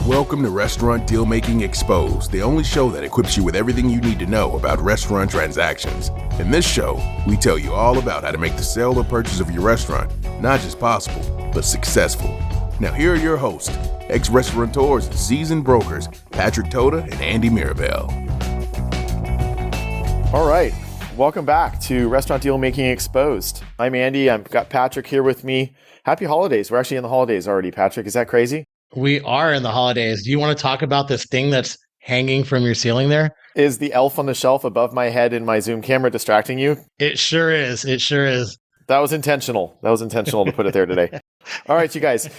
Welcome to Restaurant Deal Making Exposed, the only show that equips you with everything you need to know about restaurant transactions. In this show, we tell you all about how to make the sale or purchase of your restaurant not just possible, but successful. Now here are your hosts, ex-restaurateurs and seasoned brokers, Patrick Toda and Andy Mirabel. All right, welcome back to Restaurant Deal Making Exposed. I'm Andy, I've got Patrick here with me. Happy holidays. We're actually in the holidays already, Patrick. Is that crazy? We are in the holidays. Do you want to talk about this thing that's hanging from your ceiling there? Is the elf on the shelf above my head in my Zoom camera distracting you? It sure is. It sure is. That was intentional. To put it there today. All right, you guys.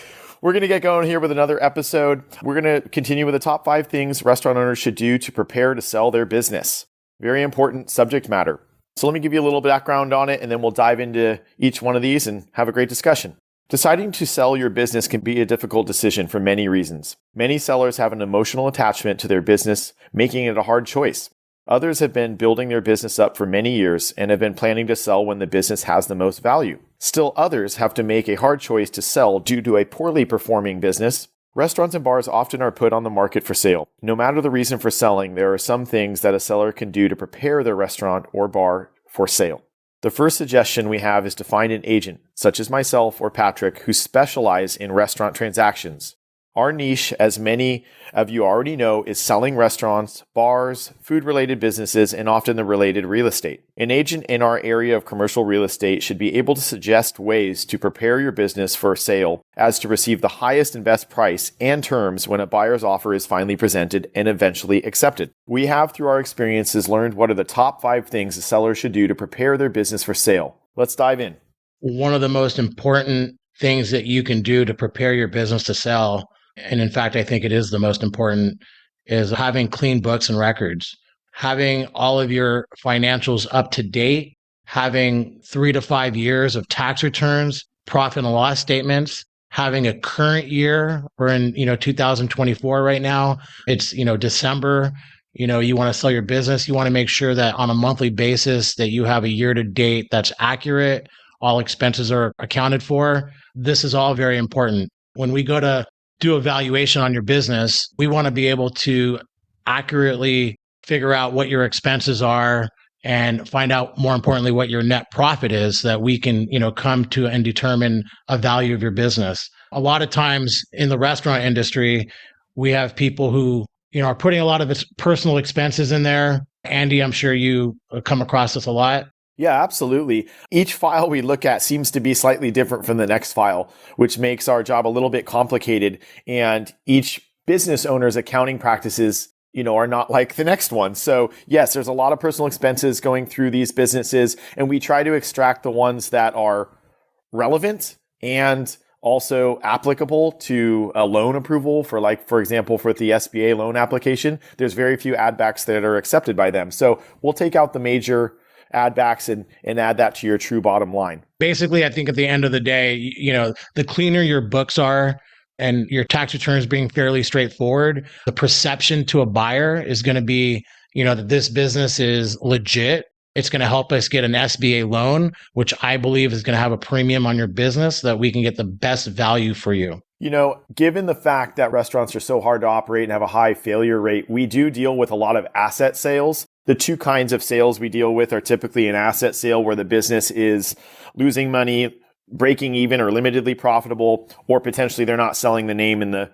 We're going to get going here with another episode. We're going to continue with the top 5 things restaurant owners should do to prepare to sell their business. Very important subject matter. So let me give you a little background on it, and then we'll dive into each one of these and have a great discussion. Deciding to sell your business can be a difficult decision for many reasons. Many sellers have an emotional attachment to their business, making it a hard choice. Others have been building their business up for many years and have been planning to sell when the business has the most value. Still others have to make a hard choice to sell due to a poorly performing business. Restaurants and bars often are put on the market for sale. No matter the reason for selling, there are some things that a seller can do to prepare their restaurant or bar for sale. The first suggestion we have is to find an agent, such as myself or Patrick, who specialize in restaurant transactions. Our niche, as many of you already know, is selling restaurants, bars, food-related businesses, and often the related real estate. An agent in our area of commercial real estate should be able to suggest ways to prepare your business for sale as to receive the highest and best price and terms when a buyer's offer is finally presented and eventually accepted. We have, through our experiences, learned what are the top 5 things a seller should do to prepare their business for sale. Let's dive in. One of the most important things that you can do to prepare your business to sell, and in fact, I think it is the most important, is having clean books and records, having all of your financials up to date, having 3 to 5 years of tax returns, profit and loss statements, having a current year. We're in, 2024 right now. It's, December. You want to sell your business. You want to make sure that on a monthly basis that you have a year to date that's accurate. All expenses are accounted for. This is all very important. When we go to do a valuation on your business, we want to be able to accurately figure out what your expenses are and find out, more importantly, what your net profit is, so that we can, come to and determine a value of your business. A lot of times in the restaurant industry, we have people who, are putting a lot of personal expenses in there. Andy, I'm sure you come across this a lot. Yeah, absolutely. Each file we look at seems to be slightly different from the next file, which makes our job a little bit complicated. And each business owner's accounting practices, are not like the next one. So yes, there's a lot of personal expenses going through these businesses, and we try to extract the ones that are relevant and also applicable to a loan approval for example, for the SBA loan application. There's very few add backs that are accepted by them. So we'll take out the major add backs and add that to your true bottom line. Basically, I think at the end of the day, the cleaner your books are and your tax returns being fairly straightforward, the perception to a buyer is going to be, that this business is legit. It's going to help us get an SBA loan, which I believe is going to have a premium on your business so that we can get the best value for you. Given the fact that restaurants are so hard to operate and have a high failure rate, we do deal with a lot of asset sales. The 2 kinds of sales we deal with are typically an asset sale where the business is losing money, breaking even, or limitedly profitable, or potentially they're not selling the name and the,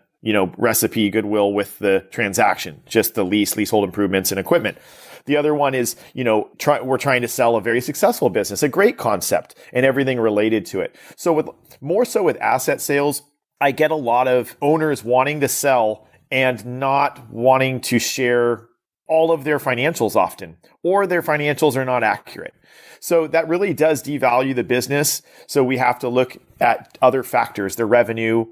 recipe goodwill with the transaction, just the leasehold improvements and equipment. The other one is, we're trying to sell a very successful business, a great concept, and everything related to it. So more so with asset sales, I get a lot of owners wanting to sell and not wanting to share all of their financials often, or their financials are not accurate. So that really does devalue the business. So we have to look at other factors, their revenue,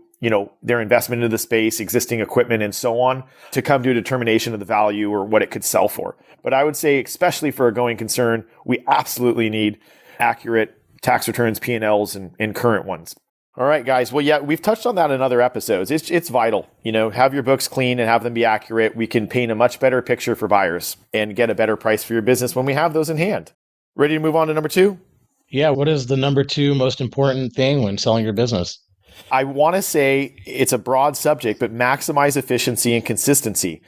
their investment into the space, existing equipment, and so on, to come to a determination of the value or what it could sell for. But I would say, especially for a going concern, we absolutely need accurate tax returns, P&Ls, and current ones. All right, guys. Well, yeah, we've touched on that in other episodes. It's vital. Have your books clean and have them be accurate. We can paint a much better picture for buyers and get a better price for your business when we have those in hand. Ready to move on to number 2? Yeah. What is the number 2 most important thing when selling your business? I want to say it's a broad subject, but maximize efficiency and consistency.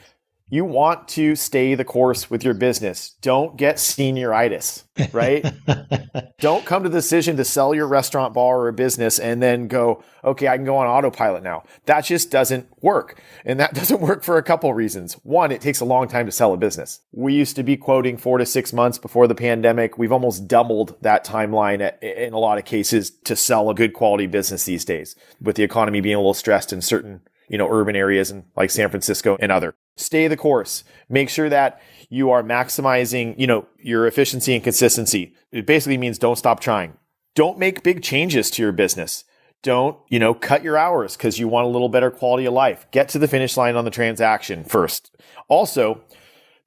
You want to stay the course with your business. Don't get senioritis, right? Don't come to the decision to sell your restaurant, bar, or business and then go, okay, I can go on autopilot now. That just doesn't work. And that doesn't work for a couple reasons. One, it takes a long time to sell a business. We used to be quoting 4 to 6 months before the pandemic. We've almost doubled that timeline in a lot of cases to sell a good quality business these days, with the economy being a little stressed in certain urban areas and like San Francisco and other. Stay the course. Make sure that you are maximizing, your efficiency and consistency. It basically means don't stop trying. Don't make big changes to your business. Don't, cut your hours because you want a little better quality of life. Get to the finish line on the transaction first. Also,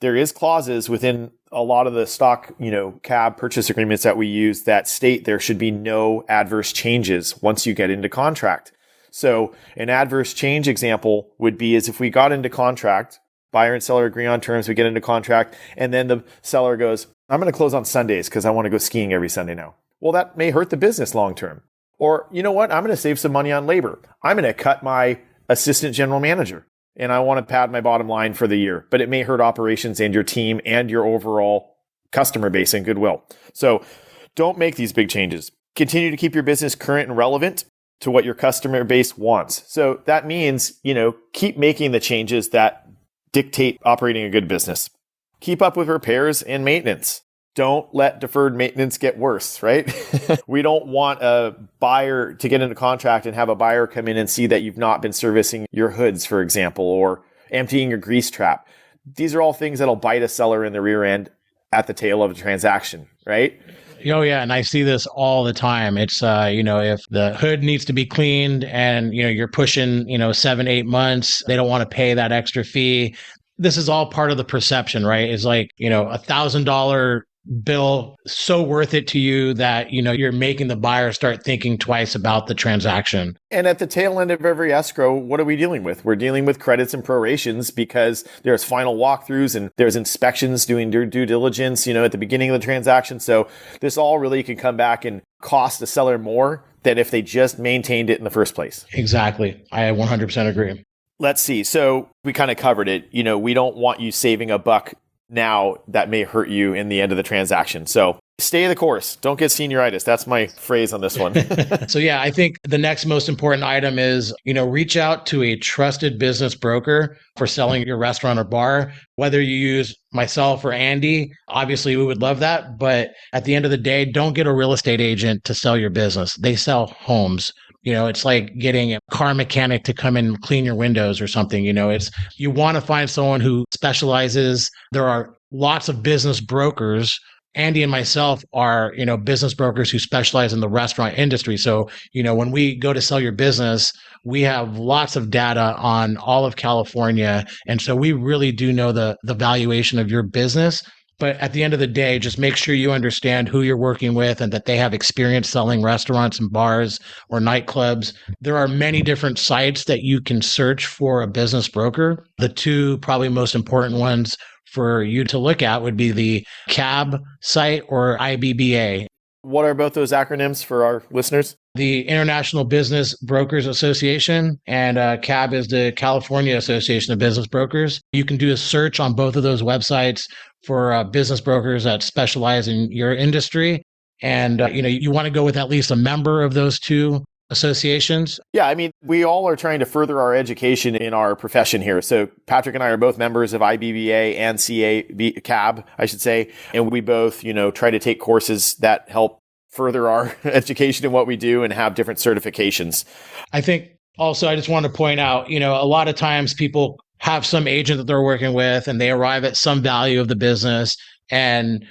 there is clauses within a lot of the stock, cab purchase agreements that we use that state there should be no adverse changes once you get into contract. So an adverse change example would be is if we got into contract, buyer and seller agree on terms, we get into contract, and then the seller goes, I'm going to close on Sundays because I want to go skiing every Sunday now. Well, that may hurt the business long term. Or, you know what? I'm going to save some money on labor. I'm going to cut my assistant general manager and I want to pad my bottom line for the year, but it may hurt operations and your team and your overall customer base and goodwill. So don't make these big changes. Continue to keep your business current and relevant to what your customer base wants. So that means, keep making the changes that dictate operating a good business. Keep up with repairs and maintenance. Don't let deferred maintenance get worse, right? We don't want a buyer to get into contract and have a buyer come in and see that you've not been servicing your hoods, for example, or emptying your grease trap. These are all things that'll bite a seller in the rear end at the tail of a transaction, right? Oh, yeah. And I see this all the time. It's, if the hood needs to be cleaned and, you're pushing, 7, 8 months, they don't want to pay that extra fee. This is all part of the perception, right? It's like, $1,000 bill so worth it to you that, you're making the buyer start thinking twice about the transaction. And at the tail end of every escrow, what are we dealing with? We're dealing with credits and prorations because there's final walkthroughs and there's inspections doing due diligence, at the beginning of the transaction. So this all really can come back and cost the seller more than if they just maintained it in the first place. Exactly. I 100% agree. Let's see. So we kind of covered it. We don't want you saving a buck now that may hurt you in the end of the transaction. So stay the course. Don't get senioritis. That's my phrase on this one. So yeah, I think the next most important item is, reach out to a trusted business broker for selling your restaurant or bar. Whether you use myself or Andy, obviously we would love that. But at the end of the day, don't get a real estate agent to sell your business. They sell homes. It's like getting a car mechanic to come and clean your windows or something. You want to find someone who specializes. There are lots of business brokers. Andy and myself are, business brokers who specialize in the restaurant industry. So, when we go to sell your business, we have lots of data on all of California. And so we really do know the valuation of your business. But at the end of the day, just make sure you understand who you're working with and that they have experience selling restaurants and bars or nightclubs. There are many different sites that you can search for a business broker. The two probably most important ones for you to look at would be the CAB site or IBBA. What are both those acronyms for our listeners? The International Business Brokers Association and CAB is the California Association of Business Brokers. You can do a search on both of those websites for business brokers that specialize in your industry. And, you want to go with at least a member of those two associations. Yeah, we all are trying to further our education in our profession here. So Patrick and I are both members of IBBA and CAB, I should say. And we both, try to take courses that help further our education in what we do and have different certifications. I think also, I just want to point out, a lot of times people have some agent that they're working with and they arrive at some value of the business. And,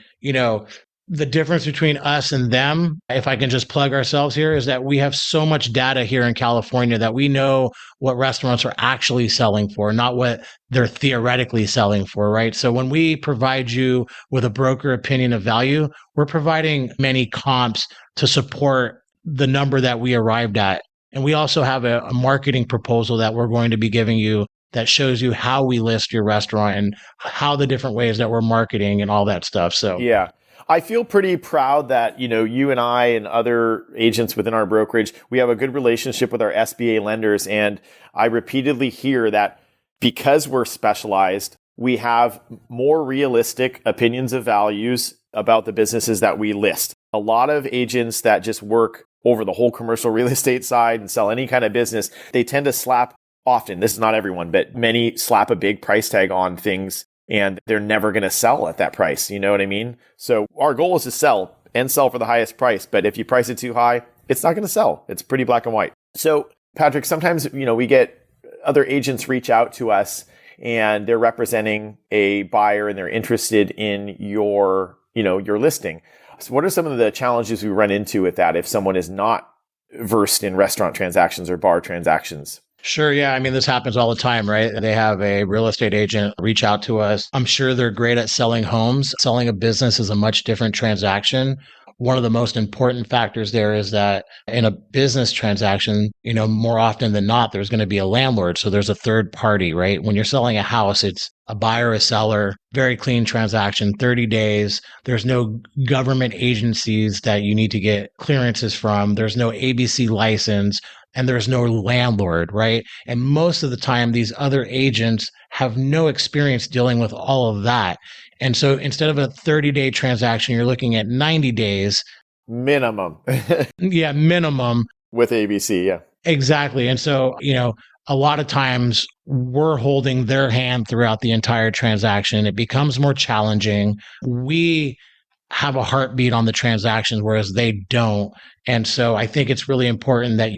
the difference between us and them, if I can just plug ourselves here, is that we have so much data here in California that we know what restaurants are actually selling for, not what they're theoretically selling for, right? So when we provide you with a broker opinion of value, we're providing many comps to support the number that we arrived at. And we also have a marketing proposal that we're going to be giving you that shows you how we list your restaurant and how the different ways that we're marketing and all that stuff. So yeah. I feel pretty proud that, you and I and other agents within our brokerage, we have a good relationship with our SBA lenders. And I repeatedly hear that because we're specialized, we have more realistic opinions of values about the businesses that we list. A lot of agents that just work over the whole commercial real estate side and sell any kind of business, they tend to slap often, this is not everyone, but many slap a big price tag on things and they're never going to sell at that price. You know what I mean? So our goal is to sell and sell for the highest price. But if you price it too high, it's not going to sell. It's pretty black and white. So Patrick, sometimes, we get other agents reach out to us and they're representing a buyer and they're interested in your listing. So what are some of the challenges we run into with that if someone is not versed in restaurant transactions or bar transactions? Sure. Yeah. I mean, this happens all the time, right? They have a real estate agent reach out to us. I'm sure they're great at selling homes. Selling a business is a much different transaction. One of the most important factors there is that in a business transaction, more often than not, there's going to be a landlord. So there's a third party, right? When you're selling a house, it's a buyer, a seller, very clean transaction, 30 days. There's no government agencies that you need to get clearances from. There's no ABC license. And there's no landlord, right? And most of the time, these other agents have no experience dealing with all of that. And so instead of a 30-day transaction, you're looking at 90 days. Minimum. Yeah, minimum. With ABC, yeah. Exactly. And so, a lot of times we're holding their hand throughout the entire transaction. It becomes more challenging. We have a heartbeat on the transactions, whereas they don't. And so I think it's really important that,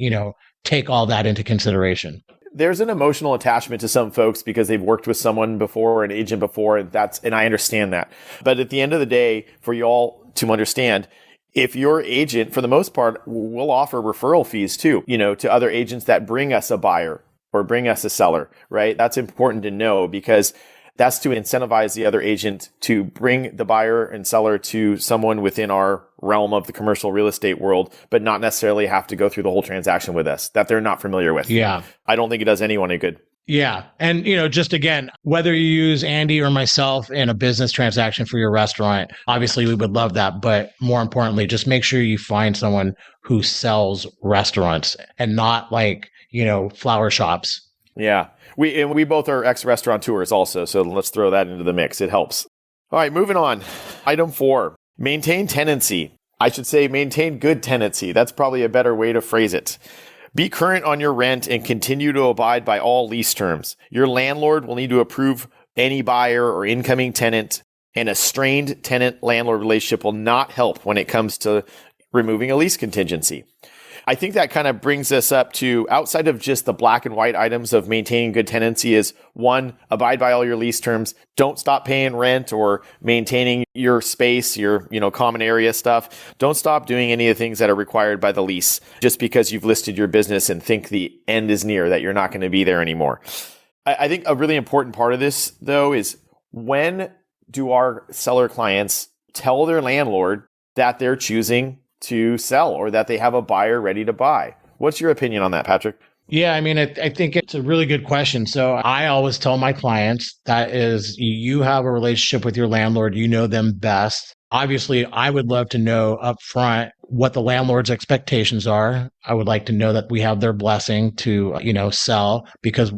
take all that into consideration. There's an emotional attachment to some folks because they've worked with someone before, an agent before, and I understand that. But at the end of the day, for you all to understand, if your agent, for the most part, will offer referral fees too, to other agents that bring us a buyer or bring us a seller, right? That's important to know because that's to incentivize the other agent to bring the buyer and seller to someone within our realm of the commercial real estate world, but not necessarily have to go through the whole transaction with us that they're not familiar with. Yeah. I don't think it does anyone any good. Yeah. And, just again, whether you use Andy or myself in a business transaction for your restaurant, obviously we would love that. But more importantly, just make sure you find someone who sells restaurants and not flower shops. Yeah. We both are ex-restaurateurs also, so let's throw that into the mix. It helps. All right, moving on. Item 4, maintain tenancy. I should say maintain good tenancy. That's probably a better way to phrase it. Be current on your rent and continue to abide by all lease terms. Your landlord will need to approve any buyer or incoming tenant, and a strained tenant-landlord relationship will not help when it comes to removing a lease contingency. I think that kind of brings us up to, outside of just the black and white items of maintaining good tenancy, is 1, abide by all your lease terms. Don't stop paying rent or maintaining your space, your common area stuff. Don't stop doing any of the things that are required by the lease just because you've listed your business and think the end is near, that you're not going to be there anymore. I think a really important part of this, though, is when do our seller clients tell their landlord that they're choosing to sell or that they have a buyer ready to buy? What's your opinion on that, Patrick? Yeah, I mean, I think it's a really good question. So I always tell my clients that is, you have a relationship with your landlord, you know them best. Obviously, I would love to know up front what the landlord's expectations are. I would like to know that we have their blessing to, sell because,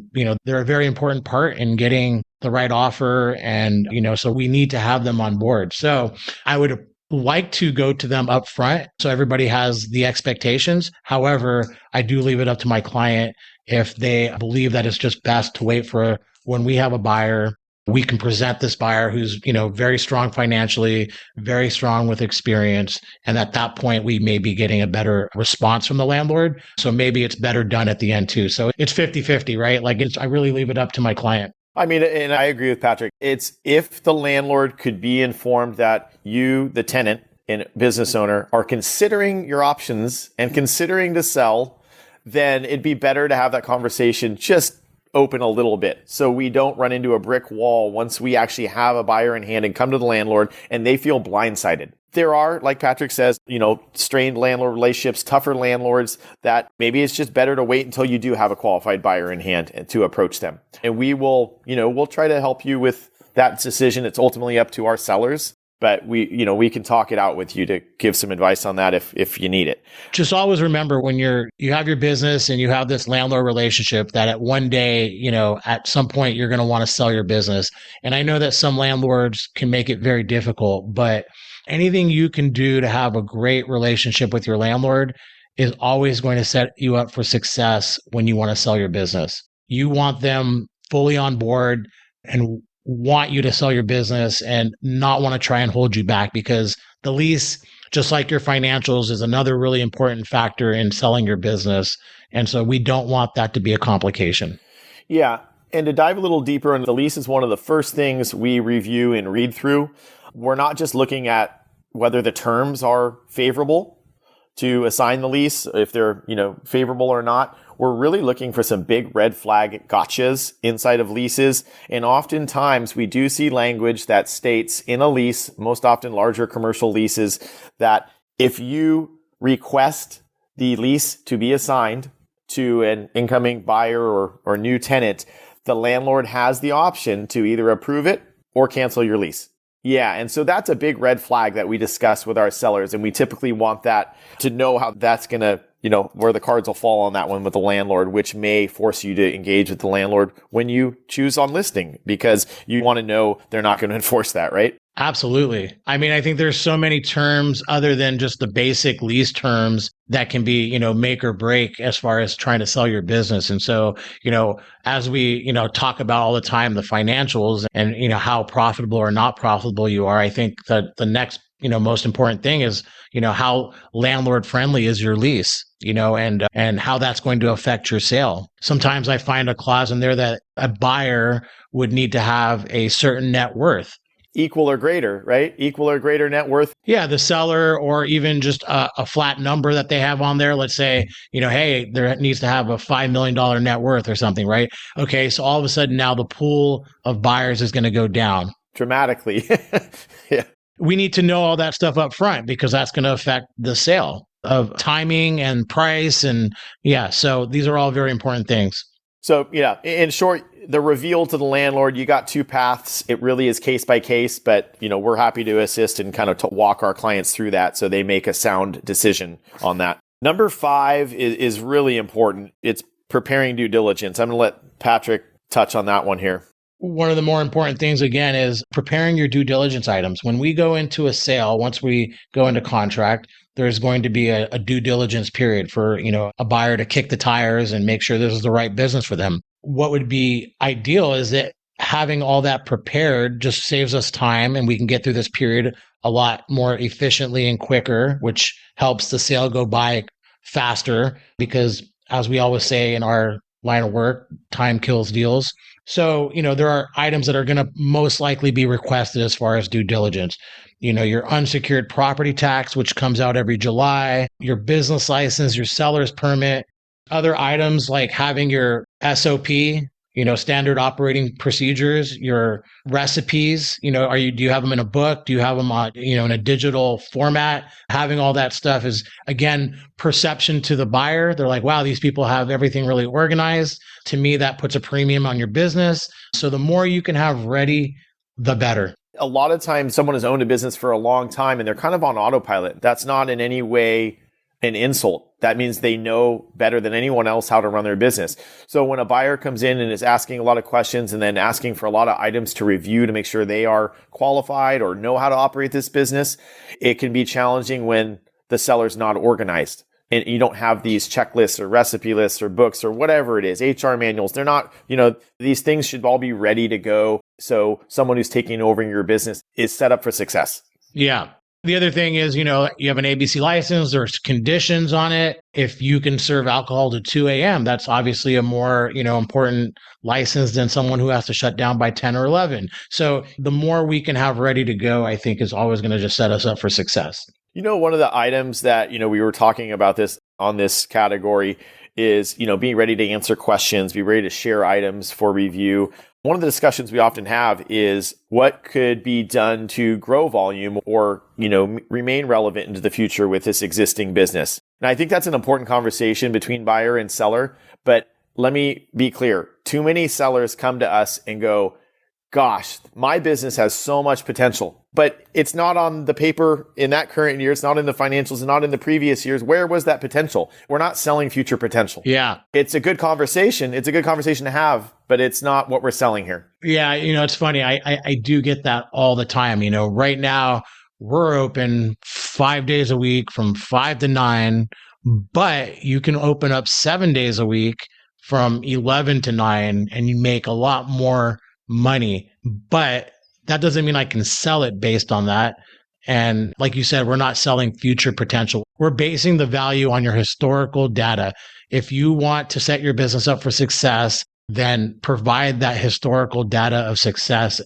they're a very important part in getting the right offer. And, so we need to have them on board. So I would like to go to them up front so everybody has the expectations. However, I do leave it up to my client if they believe that it's just best to wait for when we have a buyer. We can present this buyer who's, very strong financially, very strong with experience. And at that point, we may be getting a better response from the landlord. So maybe it's better done at the end too. So it's 50-50, right? I really leave it up to my client. I mean, and I agree with Patrick. It's if the landlord could be informed that you, the tenant and business owner, are considering your options and considering to sell, then it'd be better to have that conversation just open a little bit so we don't run into a brick wall once we actually have a buyer in hand and come to the landlord and they feel blindsided. There are, like Patrick says, strained landlord relationships, tougher landlords that maybe it's just better to wait until you do have a qualified buyer in hand and to approach them. And we will, we'll try to help you with that decision. It's ultimately up to our sellers. but we can talk it out with you to give some advice on that if you need it. Just always remember when you have your business and you have this landlord relationship that at one day, at some point you're going to want to sell your business. And I know that some landlords can make it very difficult, but anything you can do to have a great relationship with your landlord is always going to set you up for success when you want to sell your business. You want them fully on board and want you to sell your business and not want to try and hold you back, because the lease, just like your financials, is another really important factor in selling your business. And so we don't want that to be a complication. Yeah. And to dive a little deeper into the lease is one of the first things we review and read through. We're not just looking at whether the terms are favorable to assign the lease, if they're, favorable or not. We're really looking for some big red flag gotchas inside of leases. And oftentimes we do see language that states in a lease, most often larger commercial leases, that if you request the lease to be assigned to an incoming buyer or new tenant, the landlord has the option to either approve it or cancel your lease. Yeah, and so that's a big red flag that we discuss with our sellers, and we typically want that to know how that's going to, where the cards will fall on that one with the landlord, which may force you to engage with the landlord when you choose on listing, because you want to know they're not going to enforce that, right? Absolutely. I mean, I think there's so many terms other than just the basic lease terms that can be, make or break as far as trying to sell your business. And so, as we, talk about all the time, the financials and, how profitable or not profitable you are, I think that the next, most important thing is, how landlord friendly is your lease, and how that's going to affect your sale. Sometimes I find a clause in there that a buyer would need to have a certain net worth. Equal or greater, right? Equal or greater net worth. Yeah, the seller, or even just a flat number that they have on there. Let's say, hey, there needs to have a $5 million net worth or something, right? Okay, so all of a sudden now the pool of buyers is going to go down dramatically. Yeah. We need to know all that stuff up front, because that's going to affect the sale of timing and price. And so these are all very important things. So, in short, the reveal to the landlord, you got two paths. It really is case by case, but, we're happy to assist and kind of walk our clients through that so they make a sound decision on that. Number 5 is really important. It's preparing due diligence. I'm going to let Patrick touch on that one here. One of the more important things, again, is preparing your due diligence items. When we go into a sale, once we go into contract, there's going to be a due diligence period for, a buyer to kick the tires and make sure this is the right business for them. What would be ideal is that having all that prepared just saves us time, and we can get through this period a lot more efficiently and quicker, which helps the sale go by faster, because as we always say in our line of work, time kills deals. So, there are items that are going to most likely be requested as far as due diligence. Your unsecured property tax, which comes out every July, your business license, your seller's permit, other items like having your SOP, standard operating procedures, your recipes, do you have them in a book? Do you have them on, in a digital format? Having all that stuff is, again, perception to the buyer. They're like, wow, these people have everything really organized. To me, that puts a premium on your business. So the more you can have ready, the better. A lot of times someone has owned a business for a long time and they're kind of on autopilot. That's not in any way an insult. That means they know better than anyone else how to run their business. So when a buyer comes in and is asking a lot of questions and then asking for a lot of items to review to make sure they are qualified or know how to operate this business, it can be challenging when the seller's not organized and you don't have these checklists or recipe lists or books or whatever it is, HR manuals. They're not, these things should all be ready to go. So someone who's taking over your business is set up for success. Yeah. The other thing is, you have an ABC license, there's conditions on it. If you can serve alcohol to 2 a.m., that's obviously a more, important license than someone who has to shut down by 10 or 11. So the more we can have ready to go, I think is always going to just set us up for success. One of the items that, we were talking about this on this category is, being ready to answer questions, be ready to share items for review. One of the discussions we often have is what could be done to grow volume or, remain relevant into the future with this existing business. And I think that's an important conversation between buyer and seller. But let me be clear. Too many sellers come to us and go, gosh, my business has so much potential, but it's not on the paper in that current year. It's not in the financials and not in the previous years. Where was that potential? We're not selling future potential. Yeah. It's a good conversation. It's a good conversation to have, but it's not what we're selling here. Yeah. It's funny. I do get that all the time. Right now we're open 5 days a week from 5 to 9, but you can open up 7 days a week from 11 to 9 and you make a lot more money. But that doesn't mean I can sell it based on that. And like you said, we're not selling future potential. We're basing the value on your historical data. If you want to set your business up for success, then provide that historical data of success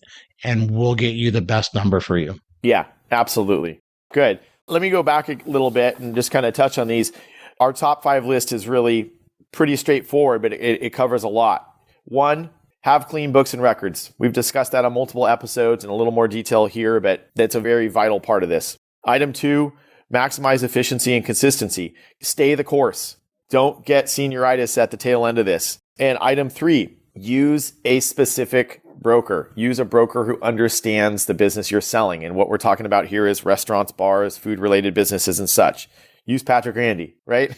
and we'll get you the best number for you. Yeah, absolutely. Good. Let me go back a little bit and just kind of touch on these. Our top 5 list is really pretty straightforward, but it covers a lot. 1, have clean books and records. We've discussed that on multiple episodes in a little more detail here, but that's a very vital part of this. Item 2, maximize efficiency and consistency. Stay the course. Don't get senioritis at the tail end of this. And item 3, use a specific broker. Use a broker who understands the business you're selling. And what we're talking about here is restaurants, bars, food-related businesses and such. Use Patrick or Andy, right?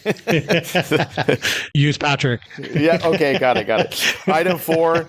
Use Patrick. Yeah. Okay. Got it. Item 4,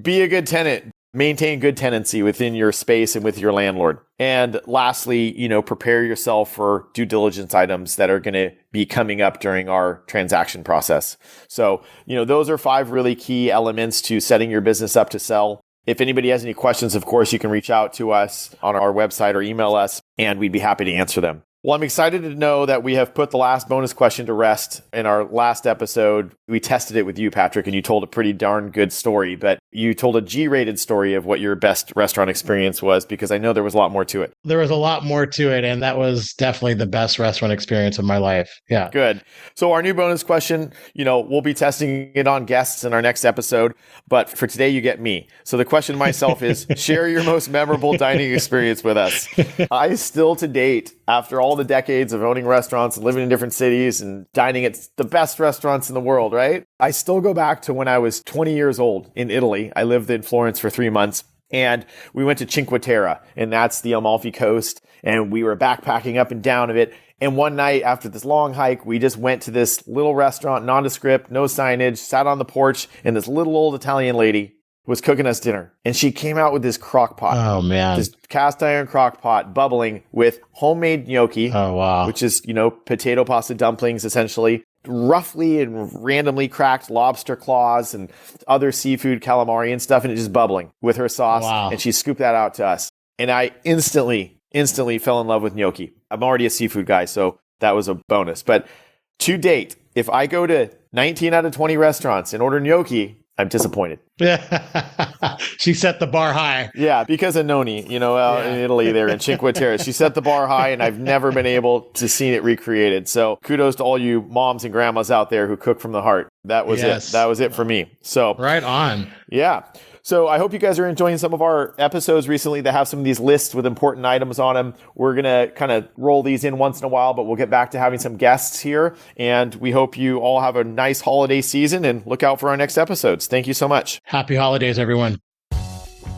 be a good tenant. Maintain good tenancy within your space and with your landlord. And lastly, prepare yourself for due diligence items that are going to be coming up during our transaction process. So, those are 5 really key elements to setting your business up to sell. If anybody has any questions, of course, you can reach out to us on our website or email us, and we'd be happy to answer them. Well, I'm excited to know that we have put the last bonus question to rest. In our last episode, we tested it with you, Patrick, and you told a pretty darn good story, but you told a G-rated story of what your best restaurant experience was, because I know there was a lot more to it. There was a lot more to it, and that was definitely the best restaurant experience of my life. Yeah. Good. So our new bonus question, we'll be testing it on guests in our next episode, but for today, you get me. So the question myself is, share your most memorable dining experience with us. I still, to date, after all the decades of owning restaurants and living in different cities and dining at the best restaurants in the world, right? I still go back to when I was 20 years old in Italy. I lived in Florence for 3 months and we went to Cinque Terre, and that's the Amalfi Coast. And we were backpacking up and down of it. And one night after this long hike, we just went to this little restaurant, nondescript, no signage, sat on the porch, and this little old Italian lady was cooking us dinner. And she came out with this crock pot. Oh, man. This cast iron crock pot bubbling with homemade gnocchi. Oh, wow. Which is, potato pasta dumplings, essentially. Roughly and randomly cracked lobster claws and other seafood calamari and stuff. And it's just bubbling with her sauce. Wow. And she scooped that out to us. And I instantly fell in love with gnocchi. I'm already a seafood guy, so that was a bonus. But to date, if I go to 19 out of 20 restaurants and order gnocchi, I'm disappointed. She set the bar high. Yeah, because of Noni, in Italy there in Cinque Terre. She set the bar high, and I've never been able to see it recreated. So kudos to all you moms and grandmas out there who cook from the heart. That was it. That was it for me. So right on. Yeah. So I hope you guys are enjoying some of our episodes recently that have some of these lists with important items on them. We're going to kind of roll these in once in a while, but we'll get back to having some guests here. And we hope you all have a nice holiday season and look out for our next episodes. Thank you so much. Happy holidays, everyone.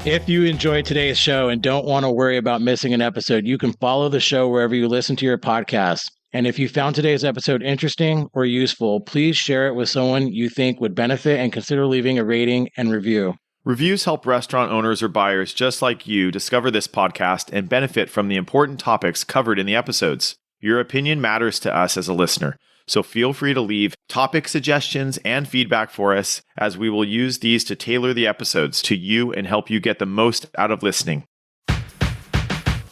If you enjoyed today's show and don't want to worry about missing an episode, you can follow the show wherever you listen to your podcasts. And if you found today's episode interesting or useful, please share it with someone you think would benefit and consider leaving a rating and review. Reviews help restaurant owners or buyers just like you discover this podcast and benefit from the important topics covered in the episodes. Your opinion matters to us as a listener, so feel free to leave topic suggestions and feedback for us, as we will use these to tailor the episodes to you and help you get the most out of listening.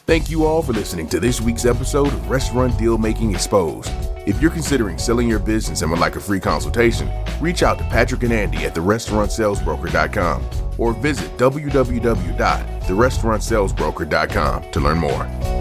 Thank you all for listening to this week's episode of Restaurant Deal Making Exposed. If you're considering selling your business and would like a free consultation, reach out to Patrick and Andy at therestaurantsalesbroker.com or visit www.therestaurantsalesbroker.com to learn more.